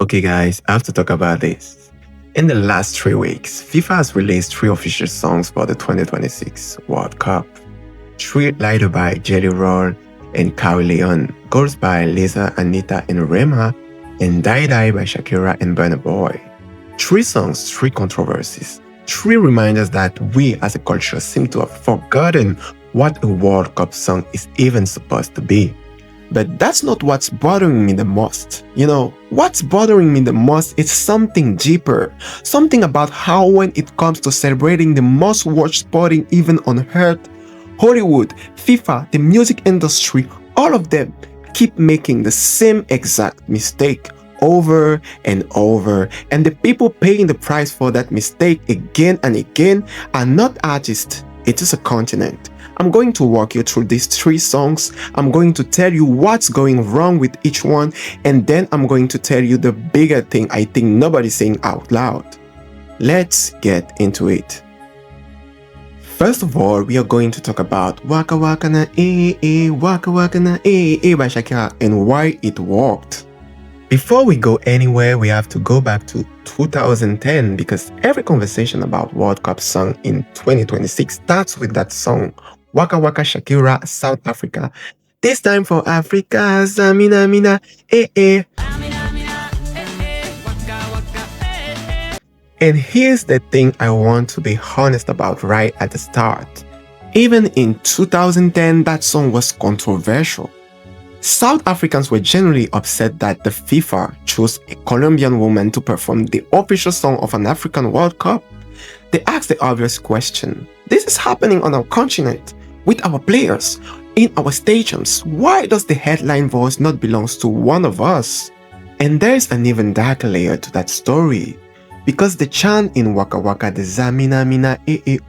Okay, guys, I have to talk about this. In the last 3 weeks, FIFA has released 3 official songs for the 2026 World Cup. 3 Lighter by Jelly Roll and León, Goals by Lisa, Anitta, and Rema, and Dai Dai by Shakira and Burna Boy. 3 songs, 3 controversies, 3 reminders that we as a culture seem to have forgotten what a World Cup song is even supposed to be. But that's not what's bothering me the most. What's bothering me the most is something deeper. Something about how when it comes to celebrating the most watched sporting event on earth, Hollywood, FIFA, the music industry, all of them keep making the same exact mistake over and over. And the people paying the price for that mistake again and again are not artists. It is a continent. I'm going to walk you through these 3 songs. I'm going to tell you what's going wrong with each one, and then I'm going to tell you the bigger thing I think nobody's saying out loud. Let's get into it. First of all, we are going to talk about Waka Waka na Waka Waka na by Shakira and why it worked. Before we go anywhere, we have to go back to 2010 because every conversation about World Cup song in 2026 starts with that song, Waka Waka Shakira, South Africa. This time for Africa, Zamina Mina, And here's the thing I want to be honest about right at the start. Even in 2010, that song was controversial. South Africans were generally upset that the FIFA chose a Colombian woman to perform the official song of an African World Cup. They asked the obvious question: this is happening on our continent, with our players, in our stadiums. Why does the headline voice not belong to one of us? And there's an even darker layer to that story. Because the chant in Waka Waka, the Zamina Mina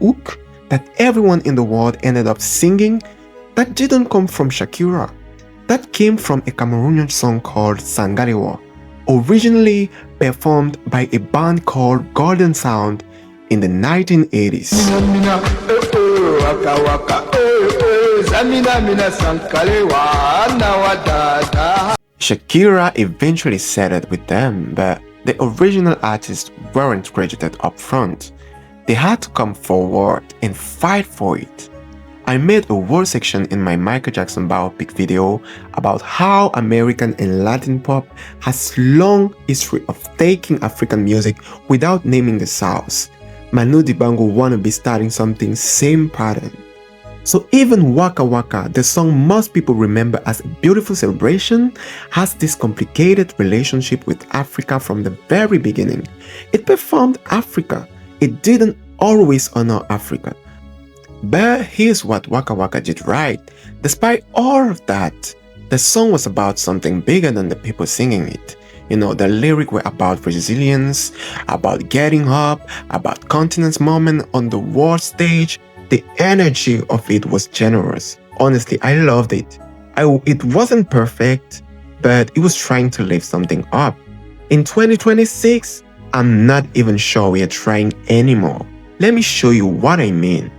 Ook, that everyone in the world ended up singing, that didn't come from Shakira. That came from a Cameroonian song called Sangarewa, originally performed by a band called Golden Sound in the 1980s. Shakira eventually settled with them, but the original artists weren't credited up front. They had to come forward and fight for it. I made a whole section in my Michael Jackson biopic video about how American and Latin pop has long history of taking African music without naming the South. Manu Dibango wanna be starting something same pattern. So even Waka Waka, the song most people remember as a beautiful celebration, has this complicated relationship with Africa from the very beginning. It performed Africa. It didn't always honor Africa. But here's what Waka Waka did right. Despite all of that, the song was about something bigger than the people singing it. The lyrics were about resilience, about getting up, about continent's moment on the world stage. The energy of it was generous. Honestly, I loved it. It wasn't perfect, but it was trying to lift something up. In 2026, I'm not even sure we are trying anymore. Let me show you what I mean.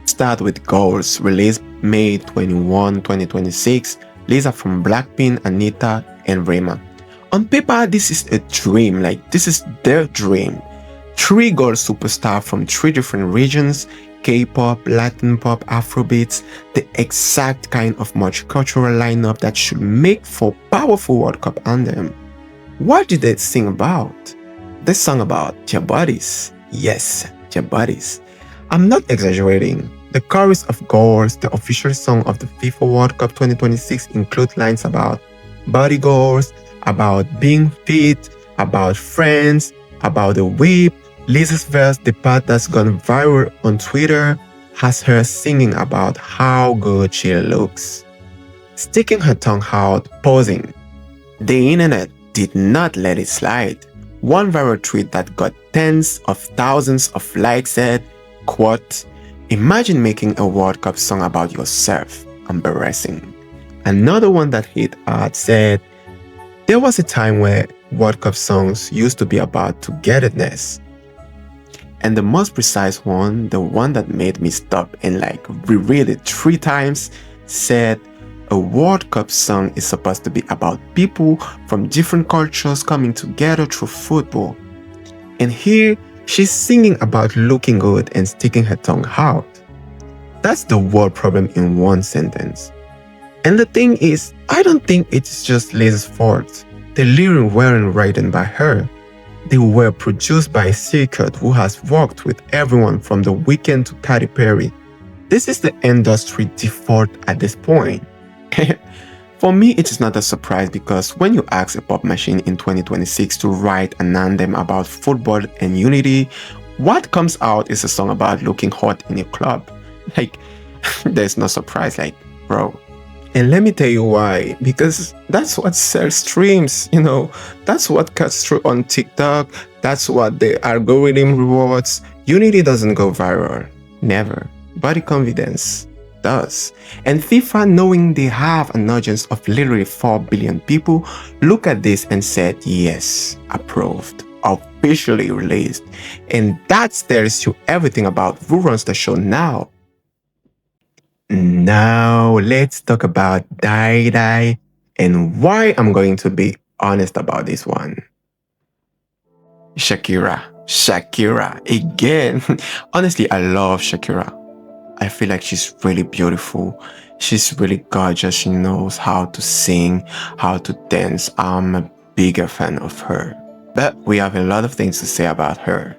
Start with Goals, released May 21, 2026. Lisa from Blackpink, Anitta, and Rema. On paper, this is a dream, this is their dream. 3 girl superstars from 3 different regions, K-pop, Latin pop, Afrobeats, the exact kind of multicultural lineup that should make for powerful World Cup anthem. What did they sing about? They sang about their bodies. Yes, their bodies. I'm not exaggerating. The chorus of Goals, the official song of the FIFA World Cup 2026, include lines about body goals, about being fit, about friends, about the whip. Lisa's verse, the part that's gone viral on Twitter, has her singing about how good she looks. Sticking her tongue out, posing. The internet did not let it slide. One viral tweet that got tens of thousands of likes said, quote, "Imagine making a World Cup song about yourself. Embarrassing." Another one that hit hard said, "There was a time where World Cup songs used to be about togetherness." And the most precise one, the one that made me stop and reread it 3 times, said, a World Cup song is supposed to be about people from different cultures coming together through football. And here, she's singing about looking good and sticking her tongue out. That's the world problem in one sentence. And the thing is, I don't think it's just Liz's fault. The lyrics weren't written by her. They were produced by a circuit who has worked with everyone from The Weeknd to Katy Perry. This is the industry default at this point. For me, it is not a surprise because when you ask a pop machine in 2026 to write an anthem about football and unity, what comes out is a song about looking hot in a club. Like, there's no surprise, like, bro. And let me tell you why, because that's what sells streams, that's what cuts through on TikTok, that's what the algorithm rewards. Unity doesn't go viral, never. Body confidence does. And FIFA, knowing they have an audience of literally 4 billion people, look at this and said, yes, approved, officially released. And that tells you everything about who runs the show now. Now, let's talk about Dai Dai and why I'm going to be honest about this one. Shakira again. Honestly, I love Shakira. I feel like she's really beautiful. She's really gorgeous. She knows how to sing, how to dance. I'm a bigger fan of her. But we have a lot of things to say about her.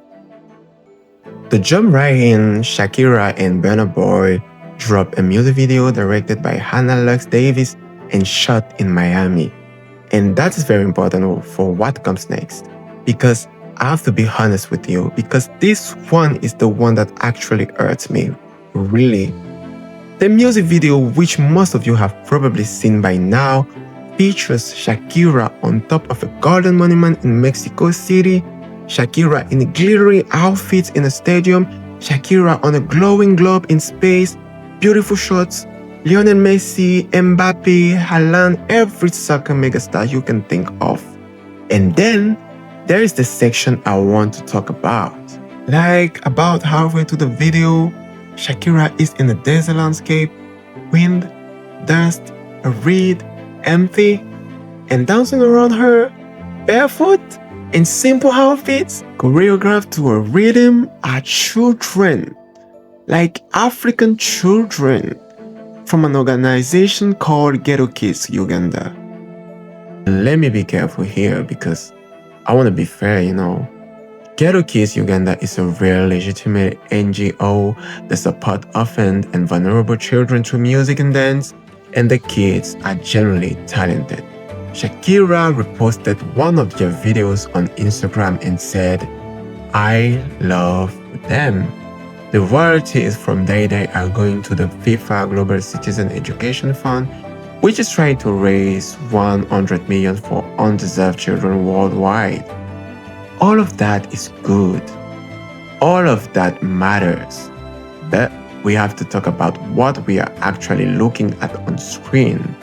To jump right in, Shakira and Burna Boy dropped a music video directed by Hannah Lux Davis and shot in Miami. And that is very important for what comes next. Because I have to be honest with you, because this one is the one that actually hurts me. Really. The music video, which most of you have probably seen by now, features Shakira on top of a golden monument in Mexico City, Shakira in glittery outfits in a stadium, Shakira on a glowing globe in space, beautiful shots, Lionel Messi, Mbappe, Haaland, every soccer megastar you can think of. And then, there is the section I want to talk about. Like, about halfway to the video, Shakira is in a desert landscape, wind, dust, a reed, empty, and dancing around her, barefoot, in simple outfits, choreographed to a rhythm, are children. Like African children from an organization called Ghetto Kids Uganda. Let me be careful here because I want to be fair, Ghetto Kids Uganda is a real legitimate NGO that supports orphaned and vulnerable children through music and dance, and the kids are generally talented. Shakira reposted one of their videos on Instagram and said, "I love them. The royalties from Dai Dai are going to the FIFA Global Citizen Education Fund, which is trying to raise 100 million for undeserved children worldwide." All of that is good. All of that matters. But we have to talk about what we are actually looking at on screen.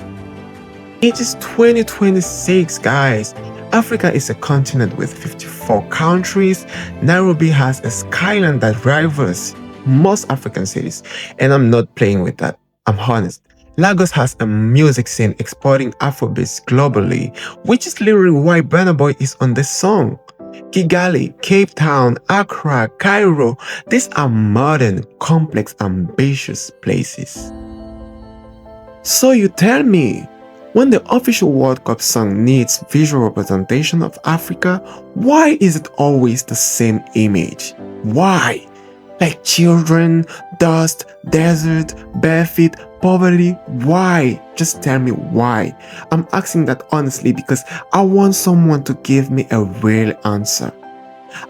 It is 2026, guys. Africa is a continent with 54 countries. Nairobi has a skyline that rivals most African cities. And I'm not playing with that. I'm honest. Lagos has a music scene exporting Afrobeats globally, which is literally why Burna Boy is on this song. Kigali, Cape Town, Accra, Cairo, these are modern, complex, ambitious places. So you tell me, when the official World Cup song needs visual representation of Africa, why is it always the same image? Why? Like children, dust, desert, bare feet, poverty. Why? Just tell me why. I'm asking that honestly because I want someone to give me a real answer.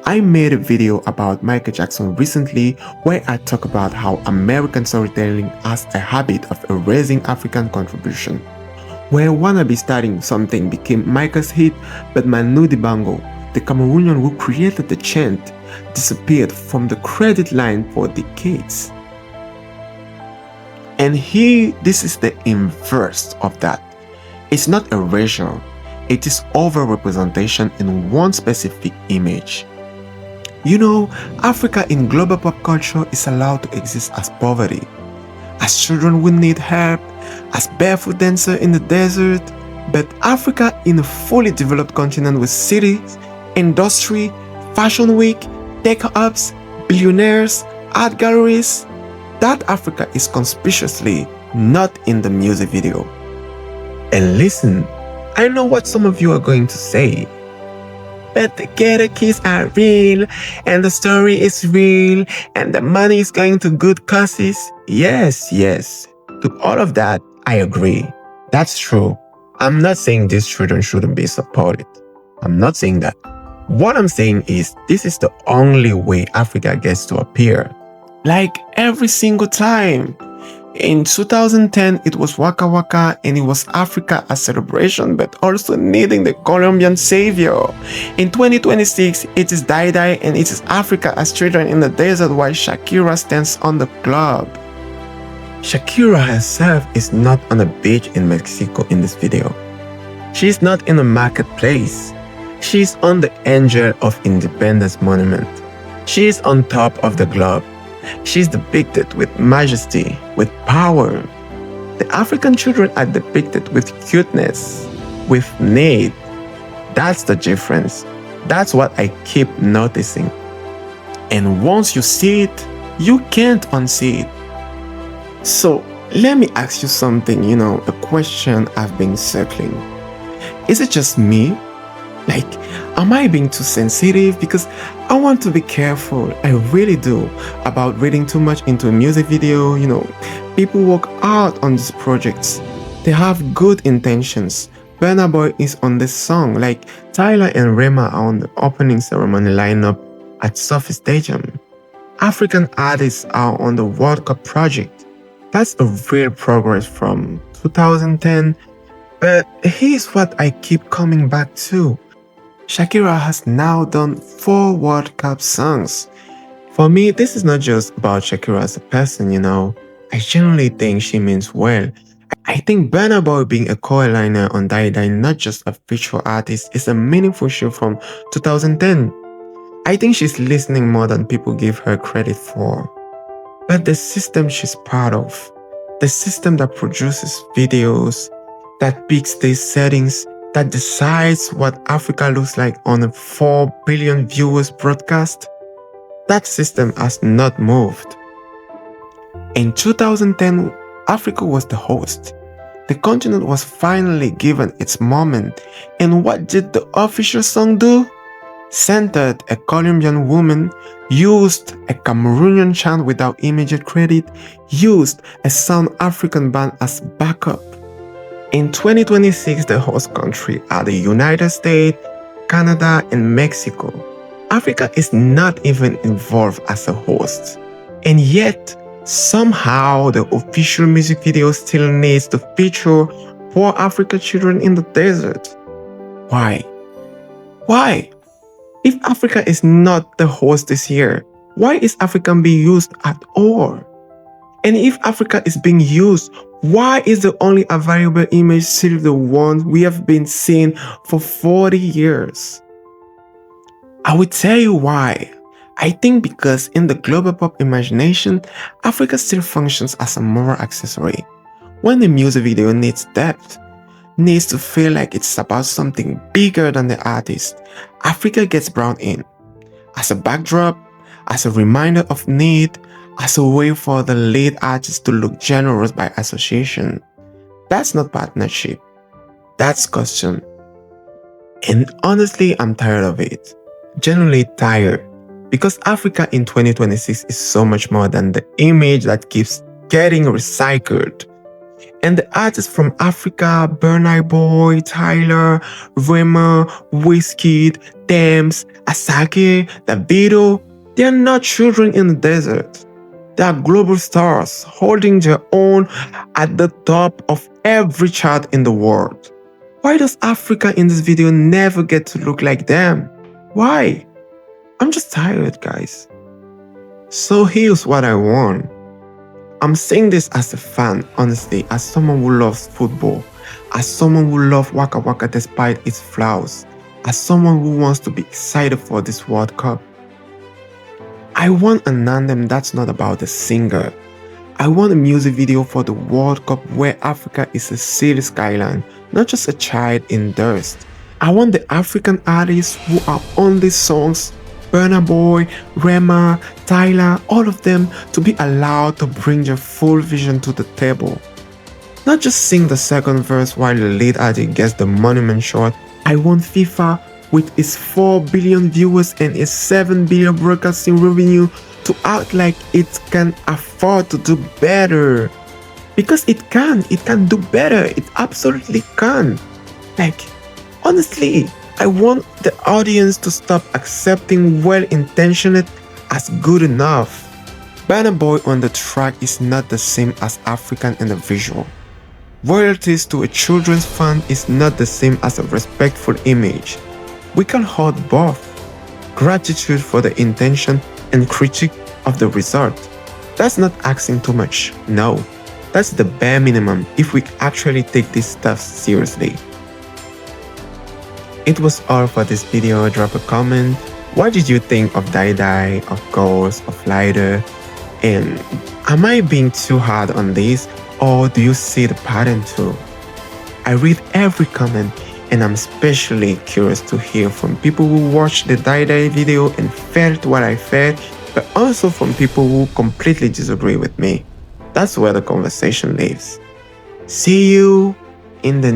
I made a video about Michael Jackson recently where I talk about how American storytelling has a habit of erasing African contribution. Where Wannabe starting something became Michael's hit, but Manu Dibango, the Cameroonian who created the chant, disappeared from the credit line for decades. And here, this is the inverse of that. It's not erasure, it is over-representation in one specific image. Africa in global pop culture is allowed to exist as poverty, as as children who need help, as barefoot dancer in the desert. But Africa in a fully developed continent with cities, industry, fashion week, tech hubs, billionaires, art galleries, that Africa is conspicuously not in the music video. And listen, I know what some of you are going to say. But the ghetto kids are real, and the story is real, and the money is going to good causes. Yes. To all of that, I agree. That's true. I'm not saying these children shouldn't be supported. I'm not saying that. What I'm saying is this is the only way Africa gets to appear. Like every single time. In 2010, it was Waka Waka and it was Africa as celebration, but also needing the Colombian savior. In 2026, it is Dai Dai and it is Africa as children in the desert while Shakira stands on the club. Shakira herself is not on a beach in Mexico in this video. She's not in a marketplace. She's on the Angel of Independence monument. She's on top of the globe. She's depicted with majesty, with power. The African children are depicted with cuteness, with need. That's the difference. That's what I keep noticing. And once you see it, you can't unsee it. So let me ask you something, a question I've been circling. Is it just me? Like, am I being too sensitive? Because I want to be careful, I really do, about reading too much into a music video. People work hard on these projects. They have good intentions. Burna Boy is on this song, like Tyler and Rema are on the opening ceremony lineup at Sophie Stadium. African artists are on the World Cup project. That's a real progress from 2010. But here's what I keep coming back to. Shakira has now done 4 World Cup songs. For me, this is not just about Shakira as a person, I genuinely think she means well. I think Burna Boy being a co-headliner on Dai Dai, not just a feature artist, is a meaningful shift from 2010. I think she's listening more than people give her credit for. But the system she's part of, the system that produces videos, that picks these settings, that decides what Africa looks like on a 4 billion viewers broadcast, that system has not moved. In 2010, Africa was the host. The continent was finally given its moment. And what did the official song do? Centered a Colombian woman, used a Cameroonian chant without immediate credit, used a South African band as backup. In 2026, the host country are the United States, Canada, and Mexico. Africa is not even involved as a host. And yet, somehow the official music video still needs to feature poor African children in the desert. Why? Why? If Africa is not the host this year, why is Africa being used at all? And if Africa is being used, why is the only available image still the one we have been seeing for 40 years? I will tell you why. I think because in the global pop imagination, Africa still functions as a moral accessory. When the music video needs depth, needs to feel like it's about something bigger than the artist, Africa gets brought in. As a backdrop, as a reminder of need, as a way for the lead artist to look generous by association. That's not partnership. That's custom. And honestly, I'm tired of it. Genuinely tired. Because Africa in 2026 is so much more than the image that keeps getting recycled. And the artists from Africa, Burna Boy, Tyler, Rema, Wizkid, Thames, Asake, Davido, they are not children in the desert. They are global stars holding their own at the top of every chart in the world. Why does Africa in this video never get to look like them? Why? I'm just tired, guys. So here's what I want. I'm saying this as a fan, honestly, as someone who loves football, as someone who loves Waka Waka despite its flaws, as someone who wants to be excited for this World Cup. I want an anthem that's not about the singer. I want a music video for the World Cup where Africa is a city skyline, not just a child in dust. I want the African artists who are on these songs, Burna Boy, Rema, Tyler, all of them, to be allowed to bring their full vision to the table. Not just sing the second verse while the lead artist gets the monument shot. I want FIFA, with its 4 billion viewers and its 7 billion broadcasting revenue, to act like it can afford to do better. Because it can do better, it absolutely can. Like, honestly, I want the audience to stop accepting well-intentioned as good enough. Burna Boy on the track is not the same as African in the visual. Royalties to a children's fund is not the same as a respectful image. We can hold both. Gratitude for the intention and critique of the result. That's not asking too much, no. That's the bare minimum if we actually take this stuff seriously. It was all for this video. Drop a comment. What did you think of Dai Dai, of Ghost, of Lighter? And am I being too hard on this, or do you see the pattern too? I read every comment, and I'm especially curious to hear from people who watched the Dai Dai video and felt what I felt, but also from people who completely disagree with me. That's where the conversation lives. See you in the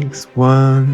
next one.